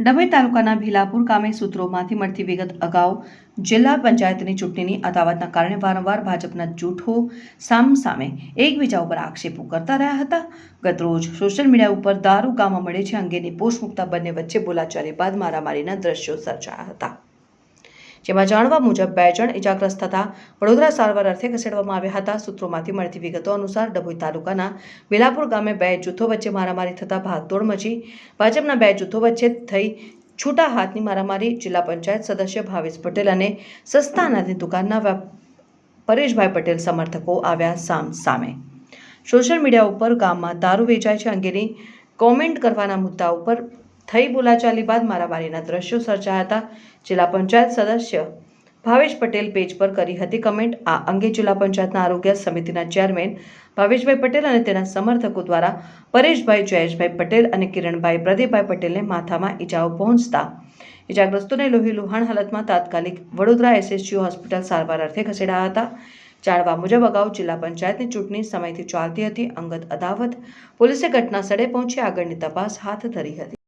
ડભોઈ તાલુકાના ભીલાપુર ગામે સૂત્રોમાંથી મળતી વિગત અગાઉ જિલ્લા પંચાયતની ચૂંટણીની અદાવતના કારણે વારંવાર ભાજપના જૂથો સામે એકબીજા ઉપર આક્ષેપો કરતા રહ્યા હતા। ગતરોજ સોશિયલ મીડિયા ઉપર દારૂ ગામમાં મળે છે અંગેની પોસ્ટ મૂકતા બંને વચ્ચે બોલાચાલી બાદ મારામારીના દ્રશ્યો સર્જાયા હતા, જેમાં જાણવા મુજબ 2 જણ ઇજાગ્રસ્ત થતા વડોદરા સારવાર અર્થે ખસેડવામાં આવ્યા હતા। સૂત્રોમાંથી મળતી વિગતો અનુસાર ડભોઈ તાલુકાના ભીલાપુર ગામે 2 જૂથો વચ્ચે મારામારી થતા ભાગદોડ મચી। ભાજપના 2 જૂથો વચ્ચે થઈ છૂટા હાથની મારામારી। જિલ્લા પંચાયત સદસ્ય ભાવેશ પટેલ અને સસ્તા અનાજની દુકાનના પરેશભાઈ પટેલ સમર્થકો આવ્યા સામે। સોશિયલ મીડિયા ઉપર ગામમાં દારૂ વેચાય છે અંગેની કોમેન્ટ કરવાના મુદ્દા ઉપર થઈ બોલાચાલી બાદ મારામારીના દ્રશ્યો સર્જાયા હતા। જિલ્લા પંચાયત સદસ્ય ભાવેશ પટેલ પેજ પર કરી હતી કમેન્ટ। આ અંગે જિલ્લા પંચાયતના આરોગ્ય સમિતિના ચેરમેન ભાવેશભાઈ પટેલ અને તેના સમર્થકો દ્વારા પરેશભાઈ જયેશભાઈ પટેલ અને કિરણભાઈ પ્રદીપભાઈ પટેલને માથામાં ઈજાઓ પહોંચતા ઈજાગ્રસ્તોને લોહી લુહાણ હાલતમાં તાત્કાલિક વડોદરા એસએસજી હોસ્પિટલ સારવાર અર્થે ખસેડાયા હતા। જાણવા મુજબ અગાઉ જિલ્લા પંચાયતની ચૂંટણી સમયથી ચાલતી હતી। અંગત અદાવત પોલીસે ઘટના સ્થળે પહોંચી આગળની તપાસ હાથ ધરી હતી।